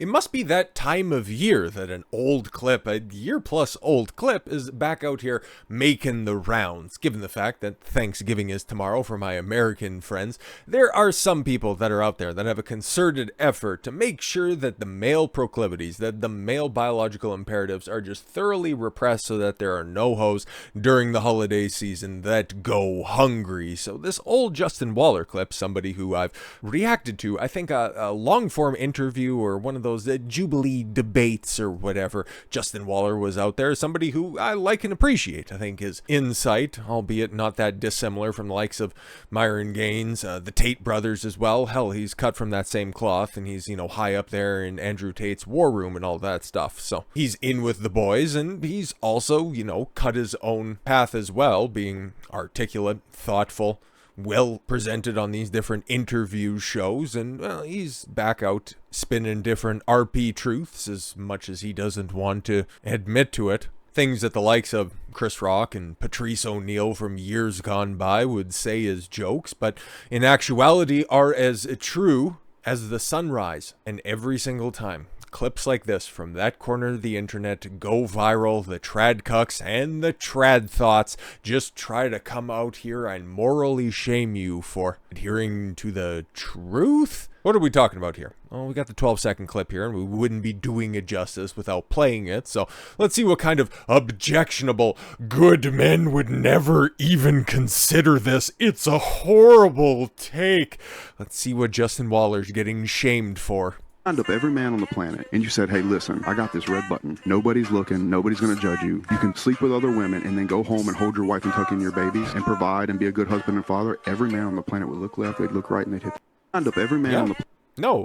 It must be that time of year that an old clip, a year-plus old clip, is back out here making the rounds. Given the fact that Thanksgiving is tomorrow for my American friends, there are some people that are out there that have a concerted effort to make sure that the male proclivities, that the male biological imperatives are just thoroughly repressed so that there are no hoes during the holiday season that go hungry. So this old JWaller clip, somebody who I've reacted to, I think a long-form interview or one of those Jubilee debates or whatever. JWaller was out there, somebody who I like and appreciate. I think his insight, albeit not that dissimilar from the likes of Myron Gaines, the Tate brothers as well. Hell, he's cut from that same cloth, and he's, high up there in Andrew Tate's war room and all that stuff. So he's in with the boys, and he's also, cut his own path as well, being articulate, thoughtful, well presented on these different interview shows, and he's back out spinning different RP truths as much as he doesn't want to admit to it. Things that the likes of Chris Rock and Patrice O'Neal from years gone by would say as jokes, but in actuality are as true as the sunrise. And every single time clips like this from that corner of the internet go viral, the trad cucks and the trad thoughts just try to come out here and morally shame you for adhering to the truth. What are we talking about here? Oh, we got the 12-second clip here, and we wouldn't be doing it justice without playing it, so let's see what kind of objectionable good men would never even consider this. It's a horrible take. Let's see what JWaller's getting shamed for. Lined up every man on the planet and you said, hey, listen, I got this red button. Nobody's looking. Nobody's going to judge you. You can sleep with other women and then go home and hold your wife and tuck in your babies and provide and be a good husband and father. Every man on the planet would look left, they'd look right, and they'd hit. Lined up every man on the planet. No,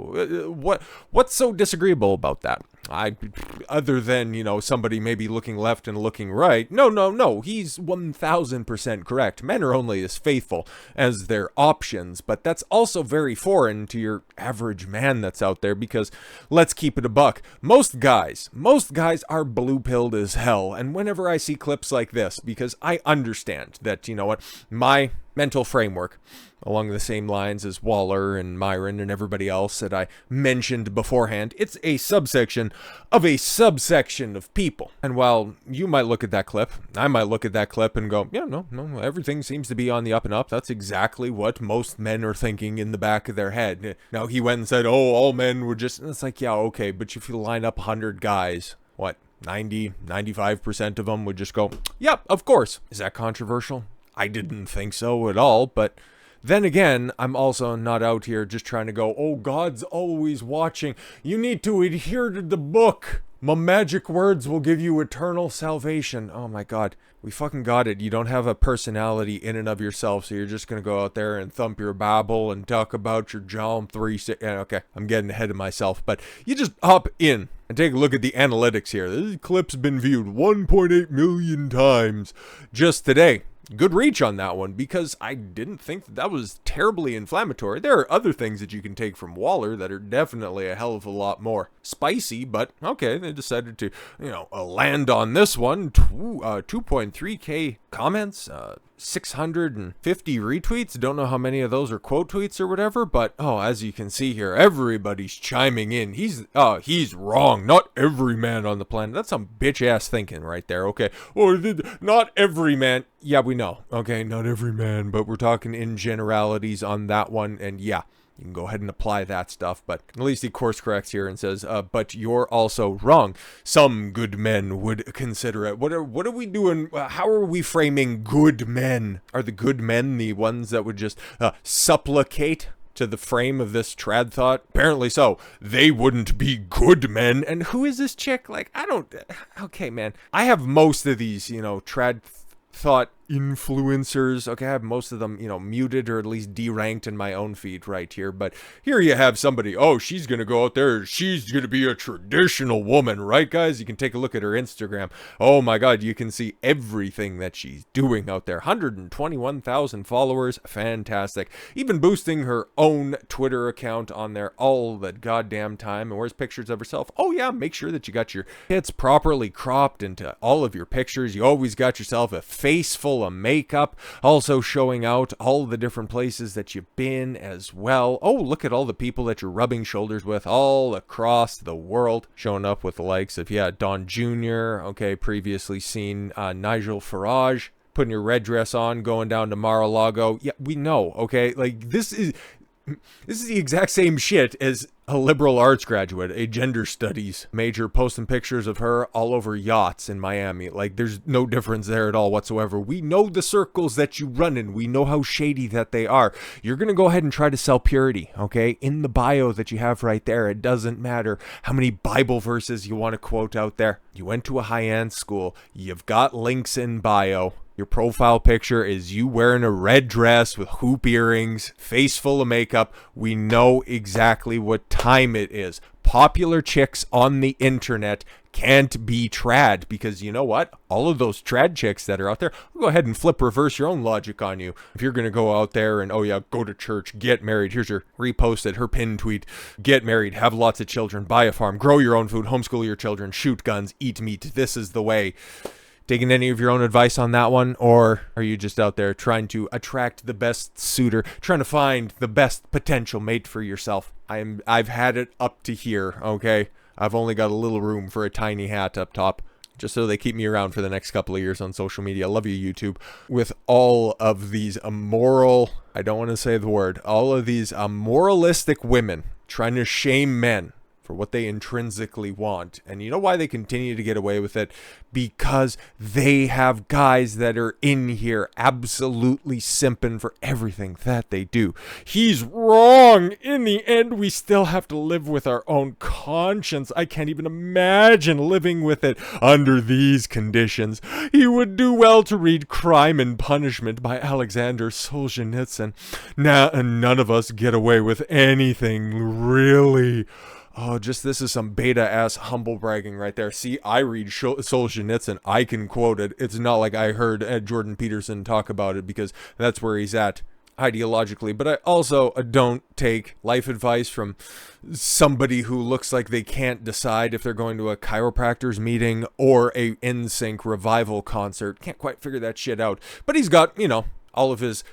what's so disagreeable about that? Other than, somebody maybe looking left and looking right. No, he's 1000% correct. Men are only as faithful as their options, but that's also very foreign to your average man that's out there, because let's keep it a buck. Most guys are blue-pilled as hell, and whenever I see clips like this, because I understand that, my mental framework along the same lines as Waller and Myron and everybody else that I mentioned beforehand, it's a subsection of a subsection of people. And while you might look at that clip, I might look at that clip and go, yeah, no, everything seems to be on the up and up. That's exactly what most men are thinking in the back of their head. Now, he went and said, oh, all men would just, it's like, yeah, okay, but if you line up 100 guys, what, 95% of them would just go, yep, of course. Is that controversial? I didn't think so at all, but then again, I'm also not out here just trying to go, oh, God's always watching. You need to adhere to the book. My magic words will give you eternal salvation. Oh my God, we fucking got it. You don't have a personality in and of yourself, so you're just going to go out there and thump your Bible and talk about your John 3. Okay, I'm getting ahead of myself, but you just hop in and take a look at the analytics here. This clip's been viewed 1.8 million times just today. Good reach on that one, because I didn't think that was terribly inflammatory. There are other things that you can take from Waller that are definitely a hell of a lot more spicy, but okay, they decided to, land on this one. 2.3K comments, 650 retweets. Don't know how many of those are quote tweets or whatever, but as you can see here, everybody's chiming in. He's wrong. Not every man on the planet. That's some bitch ass thinking right there. Okay. Or not every man. Yeah, we know. Okay, not every man, but we're talking in generalities on that one, and yeah, you can go ahead and apply that stuff, but at least he course corrects here and says, but you're also wrong. Some good men would consider it. What are we doing? How are we framing good men? Are the good men the ones that would just supplicate to the frame of this trad thought? Apparently so. They wouldn't be good men. And who is this chick? Okay, man. I have most of these, trad thought influencers. Okay, I have most of them, muted or at least deranked in my own feed right here. But here you have somebody, she's going to go out there. She's going to be a traditional woman, right, guys? You can take a look at her Instagram. Oh my God, you can see everything that she's doing out there. 121,000 followers. Fantastic. Even boosting her own Twitter account on there all the goddamn time. And where's pictures of herself? Oh yeah, make sure that you got your tits properly cropped into all of your pictures. You always got yourself a face full full of makeup, also showing out all the different places that you've been as well. Oh, look at all the people that you're rubbing shoulders with all across the world, showing up with the likes of, yeah, Don Jr., okay, previously seen Nigel Farage, putting your red dress on, going down to Mar-a-Lago. Yeah, we know, okay? Like, this is the exact same shit as a liberal arts graduate, a gender studies major, posting pictures of her all over yachts in Miami. Like, there's no difference there at all whatsoever. We know the circles that you run in. We know how shady that they are. You're going to go ahead and try to sell purity, okay? In the bio that you have right there, it doesn't matter how many Bible verses you want to quote out there. You went to a high-end school. You've got links in bio. Your profile picture is you wearing a red dress with hoop earrings, face full of makeup. We know exactly what time it is. Popular chicks on the internet can't be trad, because you know what? All of those trad chicks that are out there, I'll go ahead and reverse your own logic on you. If you're going to go out there and, oh yeah, go to church, get married, here's your reposted, her pinned tweet, get married, have lots of children, buy a farm, grow your own food, homeschool your children, shoot guns, eat meat, this is the way. Taking any of your own advice on that one, or are you just out there trying to attract the best suitor, trying to find the best potential mate for yourself? I've had it up to here, okay? I've only got a little room for a tiny hat up top, just so they keep me around for the next couple of years on social media. I love you, YouTube. With all of these immoral, I don't want to say the word, all of these moralistic women trying to shame men for what they intrinsically want. And you know why they continue to get away with it? Because they have guys that are in here absolutely simping for everything that they do. He's wrong. In the end, we still have to live with our own conscience. I can't even imagine living with it under these conditions. He would do well to read Crime and Punishment by Alexander Solzhenitsyn. Now, none of us get away with anything, really. Oh, just this is some beta-ass humble bragging right there. See, I read Solzhenitsyn. I can quote it. It's not like I heard Jordan Peterson talk about it, because that's where he's at ideologically. But I also don't take life advice from somebody who looks like they can't decide if they're going to a chiropractor's meeting or a NSYNC revival concert. Can't quite figure that shit out. But he's got, you know, all of his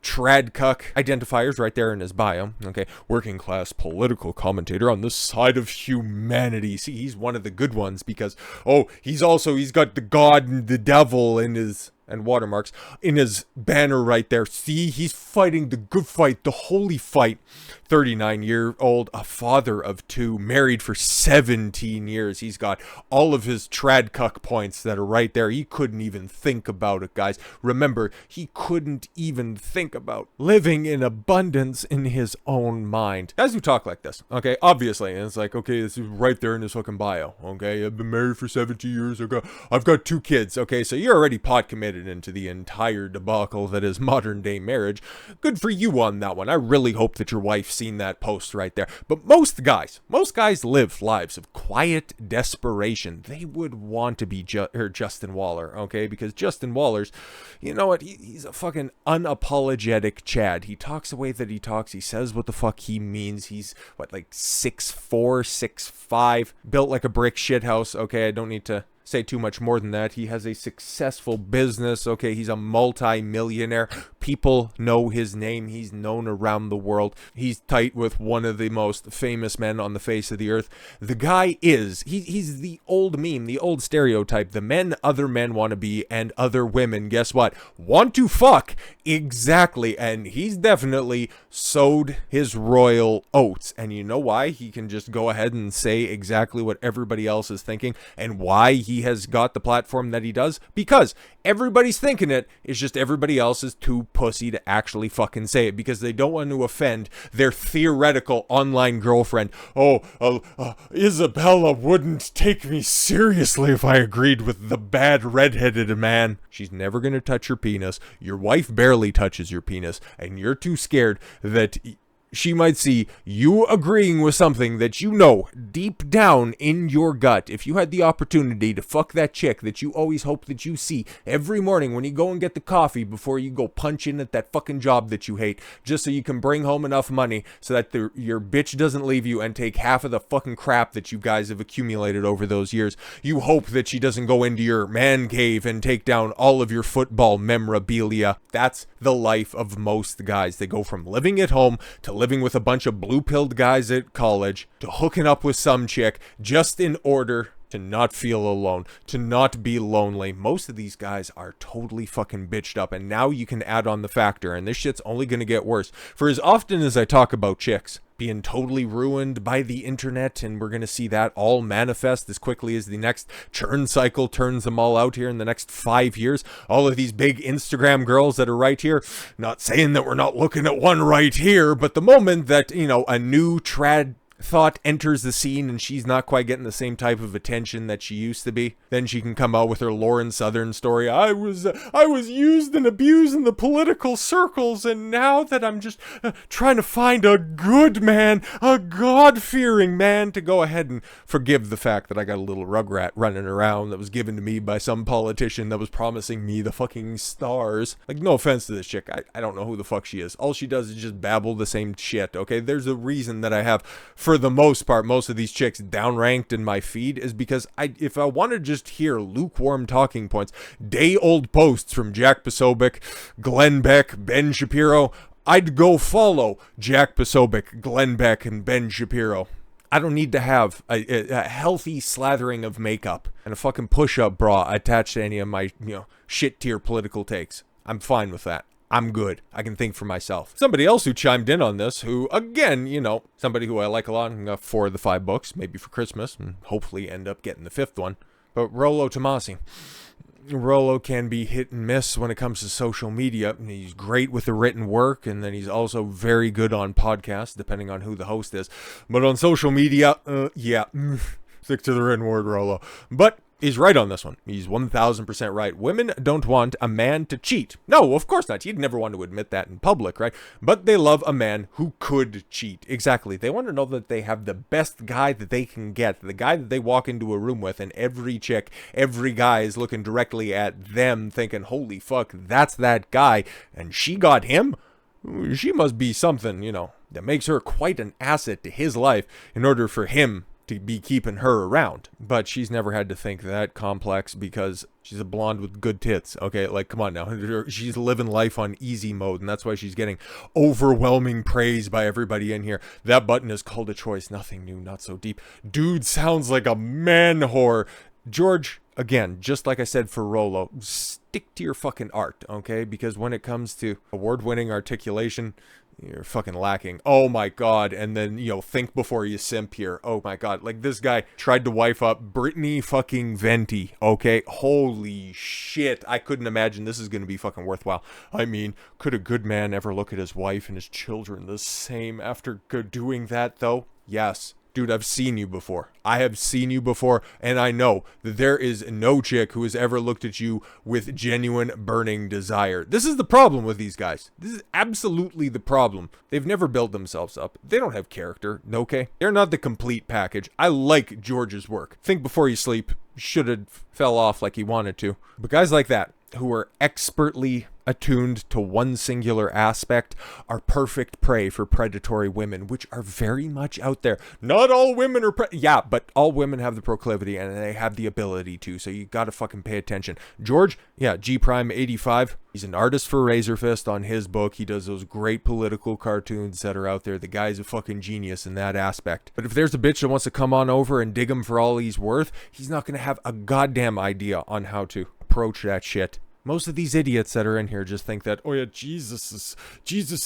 trad cuck identifiers right there in his bio. Okay, working class political commentator on the side of humanity. See, he's one of the good ones, because, oh, he's got the God and the devil in his, and watermarks, in his banner right there. See, he's fighting the good fight, the holy fight. 39-year-old, a father of two, married for 17 years. He's got all of his trad cuck points that are right there. He couldn't even think about it, guys. Remember, he couldn't even think about living in abundance in his own mind. Guys who talk like this, okay, obviously, and it's like, okay, this is right there in his fucking bio, okay? I've been married for 17 years. I've got 2 kids, okay? So you're already pot committed into the entire debacle that is modern day marriage. Good for you on that one. I really hope that your wife's seen that post right there. But most guys live lives of quiet desperation. They would want to be Justin Waller, okay? Because Justin Waller's, you know what, he's a fucking unapologetic Chad. He talks the way that he talks. He says what the fuck he means. He's what, like 6'4", 6'5", built like a brick shithouse. Okay, I don't need to say too much more than that. He has a successful business. Okay, he's a multi-millionaire. People know his name. He's known around the world. He's tight with one of the most famous men on the face of the earth. The guy is, he's the old meme, the old stereotype. The men other men want to be, and other women, guess what, want to fuck. Exactly. And he's definitely sowed his royal oats. And you know why he can just go ahead and say exactly what everybody else is thinking, and why he has got the platform that he does? Because everybody's thinking it. It's just everybody else is too pussy to actually fucking say it, because they don't want to offend their theoretical online girlfriend. Isabella wouldn't take me seriously if I agreed with the bad redheaded man. She's never gonna touch your penis. Your wife barely touches your penis, and you're too scared that she might see you agreeing with something that you know deep down in your gut. If you had the opportunity to fuck that chick that you always hope that you see every morning when you go and get the coffee before you go punch in at that fucking job that you hate, just so you can bring home enough money so that your bitch doesn't leave you and take half of the fucking crap that you guys have accumulated over those years. You hope that she doesn't go into your man cave and take down all of your football memorabilia. That's the life of most guys. They go from living at home to living with a bunch of blue-pilled guys at college to hooking up with some chick just in order to not feel alone, to not be lonely. Most of these guys are totally fucking bitched up, and now you can add on the factor, and this shit's only gonna get worse. For as often as I talk about chicks being totally ruined by the internet, and we're gonna see that all manifest as quickly as the next churn cycle turns them all out here in the next 5 years. All of these big Instagram girls that are right here, not saying that we're not looking at one right here, but the moment that, you know, a new trad thought enters the scene and she's not quite getting the same type of attention that she used to be, then she can come out with her Lauren Southern story. I was used and abused in the political circles, and now that I'm just trying to find a good man, a God-fearing man, to go ahead and forgive the fact that I got a little rugrat running around that was given to me by some politician that was promising me the fucking stars. Like, no offense to this chick, I don't know who the fuck she is. All she does is just babble the same shit, okay? There's a reason that I have, for the most part, most of these chicks downranked in my feed, is because if I want to just hear lukewarm talking points, day-old posts from Jack Posobiec, Glenn Beck, Ben Shapiro, I'd go follow Jack Posobiec, Glenn Beck, and Ben Shapiro. I don't need to have a healthy slathering of makeup and a fucking push-up bra attached to any of my, shit tier political takes. I'm fine with that. I'm good. I can think for myself. Somebody else who chimed in on this, who, again, somebody who I like a lot, and got 4 of the 5 books, maybe for Christmas, and hopefully end up getting the 5th one, but Rollo Tomassi. Rollo can be hit and miss when it comes to social media. He's great with the written work, and then he's also very good on podcasts, depending on who the host is. But on social media, stick to the written word, Rollo. But he's right on this one. He's 1000% right. Women don't want a man to cheat. No, of course not. You'd never want to admit that in public, right? But they love a man who could cheat. Exactly. They want to know that they have the best guy that they can get. The guy that they walk into a room with, and every chick, every guy is looking directly at them thinking, holy fuck, that's that guy. And she got him? She must be something, that makes her quite an asset to his life in order for him to be keeping her around. But she's never had to think that complex because she's a blonde with good tits, okay? Like, come on now. She's living life on easy mode, and that's why she's getting overwhelming praise by everybody in here. That button is called a choice. Nothing new, not so deep. Dude sounds like a man whore. George, again, just like I said for Rollo, stick to your fucking art, okay? Because when it comes to award-winning articulation, you're fucking lacking. Oh my god. And then, think before you simp here. Oh my god. Like, this guy tried to wife up Brittany fucking Venti, okay? Holy shit. I couldn't imagine this is gonna be fucking worthwhile. I mean, could a good man ever look at his wife and his children the same after doing that, though? Yes. Dude, I've seen you before. I have seen you before, and I know that there is no chick who has ever looked at you with genuine burning desire. This is the problem with these guys. This is absolutely the problem. They've never built themselves up. They don't have character, okay? They're not the complete package. I like George's work. Think before you sleep. Should have fell off like he wanted to. But guys like that, who are expertly attuned to one singular aspect, are perfect prey for predatory women, which are very much out there. Not all women are but all women have the proclivity and they have the ability to, so you gotta fucking pay attention. George, G Prime 85, he's an artist for Razor Fist on his book. He does those great political cartoons that are out there. The guy's a fucking genius in that aspect. But if there's a bitch that wants to come on over and dig him for all he's worth, he's not gonna have a goddamn idea on how to approach that shit. Most of these idiots that are in here just think that, Jesus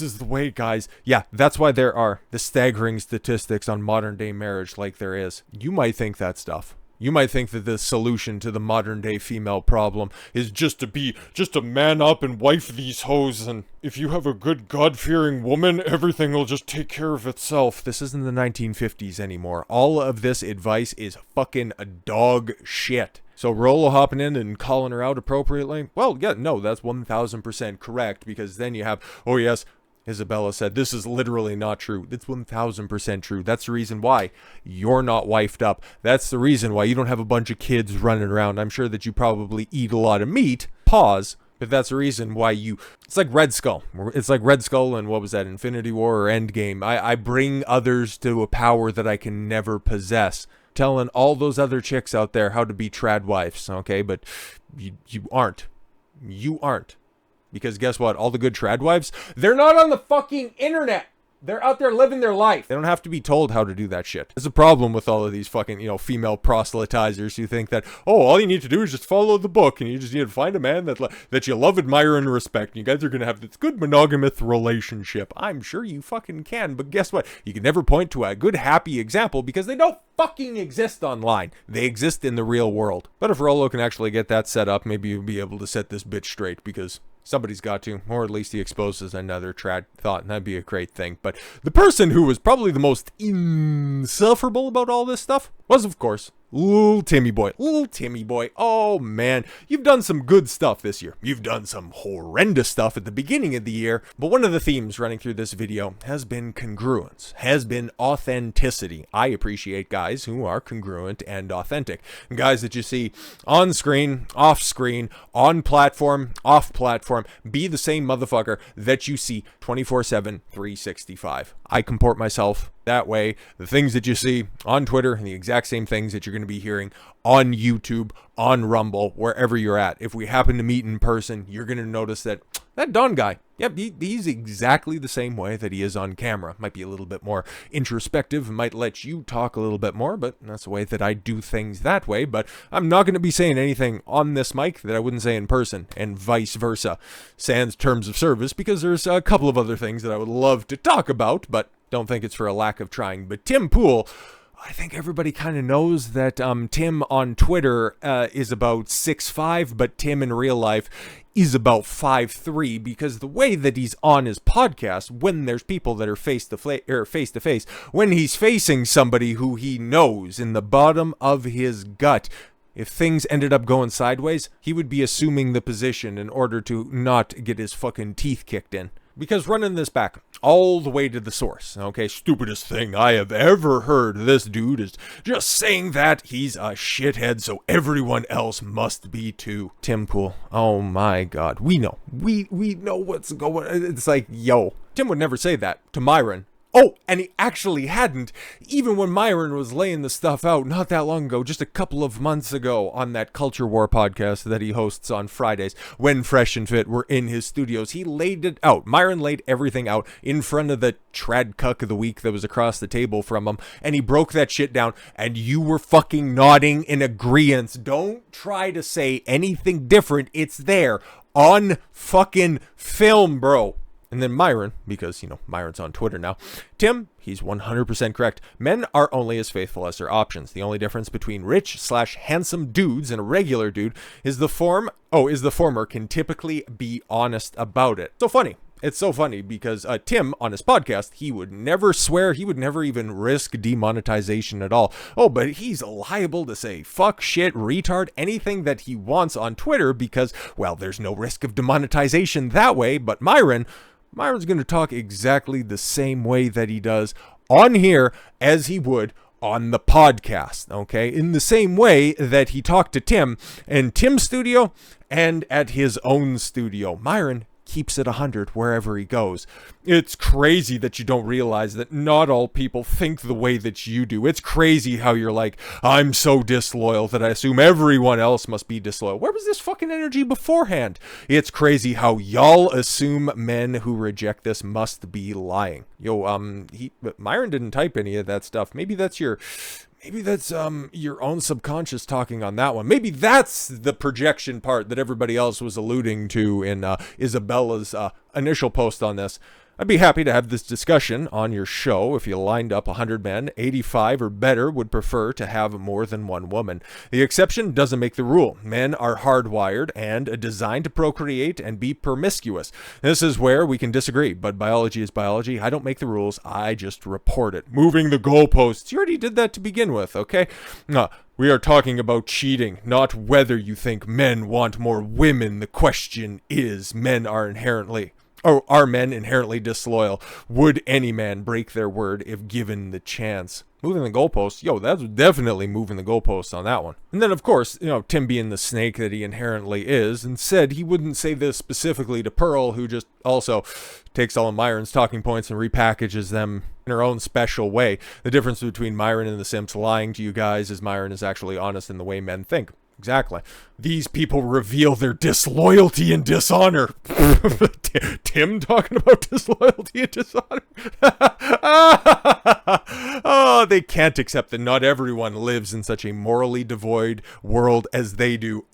is the way, guys. Yeah, that's why there are the staggering statistics on modern day marriage like there is. You might think that stuff. You might think that the solution to the modern day female problem is just to man up and wife these hoes, and if you have a good God-fearing woman, everything will just take care of itself. This isn't the 1950s anymore. All of this advice is fucking dog shit. So Rollo hopping in and calling her out appropriately? Well, yeah, no, that's 1000% correct, because then you have, Isabella said, this is literally not true. It's 1000% true. That's the reason why you're not wifed up. That's the reason why you don't have a bunch of kids running around. I'm sure that you probably eat a lot of meat. Pause. But that's the reason why it's like Red Skull. It's like Red Skull and what was that, Infinity War or Endgame. I bring others to a power that I can never possess. Telling all those other chicks out there how to be trad wives, okay? But you aren't. You aren't. Because guess what? All the good trad wives, they're not on the fucking internet. They're out there living their life. They don't have to be told how to do that shit. There's a problem with all of these fucking, female proselytizers who think that, all you need to do is just follow the book and you just need to find a man that you love, admire, and respect. And you guys are going to have this good monogamous relationship. I'm sure you fucking can, but guess what? You can never point to a good, happy example because they don't fucking exist online. They exist in the real world. But if Rollo can actually get that set up, maybe you'll be able to set this bitch straight because somebody's got to, or at least he exposes another trad thought, and that'd be a great thing. But the person who was probably the most insufferable about all this stuff was, of course, Little Timmy boy. Little Timmy boy. Oh, man. You've done some good stuff this year. You've done some horrendous stuff at the beginning of the year. But one of the themes running through this video has been congruence, has been authenticity. I appreciate guys who are congruent and authentic. Guys that you see on screen, off screen, on platform, off platform. Be the same motherfucker that you see 24/7, 365. I comport myself that way. The things that you see on Twitter and the exact same things that you're going to be hearing on YouTube, on Rumble, wherever you're at. If we happen to meet in person, you're going to notice that Don guy, yep, he's exactly the same way that he is on camera. Might be a little bit more introspective, might let you talk a little bit more, but that's the way that I do things that way. But I'm not going to be saying anything on this mic that I wouldn't say in person, and vice versa. Sans terms of service, because there's a couple of other things that I would love to talk about, but don't think it's for a lack of trying. But Tim Pool, I think everybody kind of knows that Tim on Twitter is about 6'5", but Tim in real life is about 5'3", because the way that he's on his podcast, when there's people that are face to face, when he's facing somebody who he knows in the bottom of his gut, if things ended up going sideways, he would be assuming the position in order to not get his fucking teeth kicked in. Because running this back all the way to the source, okay, stupidest thing I have ever heard, this dude is just saying that he's a shithead, so everyone else must be too. Tim Pool, oh my god, we know what's going. It's like, yo, Tim would never say that to Myron. Oh, and he actually hadn't, even when Myron was laying the stuff out not that long ago, just a couple of months ago on that Culture War podcast that he hosts on Fridays, when Fresh and Fit were in his studios. He laid it out. Myron laid everything out in front of the trad cuck of the week that was across the table from him, and he broke that shit down, and you were fucking nodding in agreeance. Don't try to say anything different. It's there on fucking film, bro. And then Myron, because, Myron's on Twitter now. Tim, he's 100% correct. Men are only as faithful as their options. The only difference between rich/handsome dudes and a regular dude is the former can typically be honest about it. So funny. It's so funny because Tim, on his podcast, he would never swear. He would never even risk demonetization at all. Oh, but he's liable to say fuck, shit, retard, anything that he wants on Twitter because, well, there's no risk of demonetization that way. But Myron's going to talk exactly the same way that he does on here as he would on the podcast, okay? In the same way that he talked to Tim in Tim's studio and at his own studio. Myron keeps it 100 wherever he goes. It's crazy that you don't realize that not all people think the way that you do. It's crazy how you're like, I'm so disloyal that I assume everyone else must be disloyal. Where was this fucking energy beforehand? It's crazy how y'all assume men who reject this must be lying. Yo, Myron didn't type any of that stuff. Maybe that's your own subconscious talking on that one. Maybe that's the projection part that everybody else was alluding to in Isabella's initial post on this. I'd be happy to have this discussion on your show if you lined up 100 men, 85 or better would prefer to have more than one woman. The exception doesn't make the rule. Men are hardwired and designed to procreate and be promiscuous. This is where we can disagree, but biology is biology. I don't make the rules, I just report it. Moving the goalposts. You already did that to begin with, okay? We are talking about cheating, not whether you think men want more women. The question is, men are inherently Oh, are men inherently disloyal? Would any man break their word if given the chance? Moving the goalposts, yo, that's definitely moving the goalposts on that one. And then, of course, Tim being the snake that he inherently is, and said he wouldn't say this specifically to Pearl, who just also takes all of Myron's talking points and repackages them in her own special way. The difference between Myron and the simps lying to you guys is Myron is actually honest in the way men think. Exactly. These people reveal their disloyalty and dishonor. Tim talking about disloyalty and dishonor? Oh, they can't accept that not everyone lives in such a morally devoid world as they do.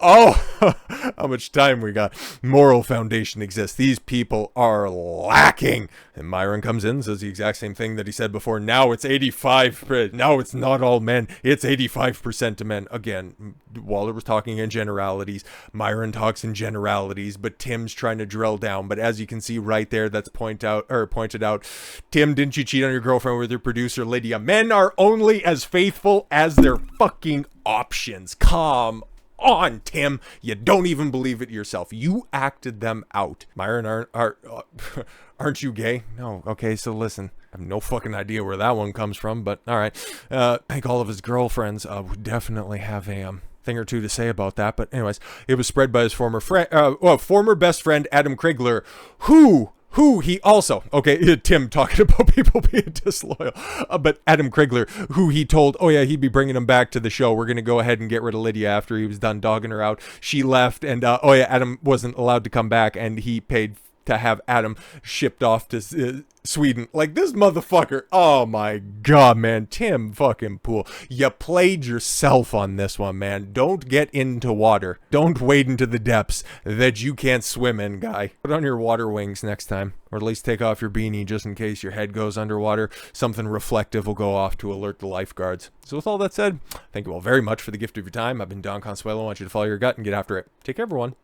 Oh, how much time we got. Moral foundation exists. These people are lacking. And Myron comes in and says the exact same thing that he said before. Now it's 85. Now it's not all men. It's 85% to men. Again, Waller was talking in generalities. Myron talks in generalities, but Tim's trying to drill down. But as you can see right there, that's pointed out. Tim, didn't you cheat on your girlfriend with your producer, Lydia? Men are only as faithful as their fucking options. Come on, Tim. You don't even believe it yourself. You acted them out. Myron, aren't you gay? No. Okay, so listen. I have no fucking idea where that one comes from, but all right. I think all of his girlfriends would definitely have a thing or two to say about that. But anyways, it was spread by his former best friend, Adam Krigler, who he also, okay, Tim talking about people being disloyal, but Adam Krigler, who he told, oh yeah, he'd be bringing him back to the show. We're going to go ahead and get rid of Lydia after he was done dogging her out. She left, and oh yeah, Adam wasn't allowed to come back, and he paid to have Adam shipped off to Sweden. Like, this motherfucker, oh my god, man. Tim fucking Pool, you played yourself on this one, man. Don't get into water. Don't wade into the depths that you can't swim in, guy. Put on your water wings next time, or at least take off your beanie just in case your head goes underwater. Something reflective will go off to alert the lifeguards. So with all that said, thank you all very much for the gift of your time. I've been Don Consuelo. I want you to follow your gut and get after it. Take care, everyone.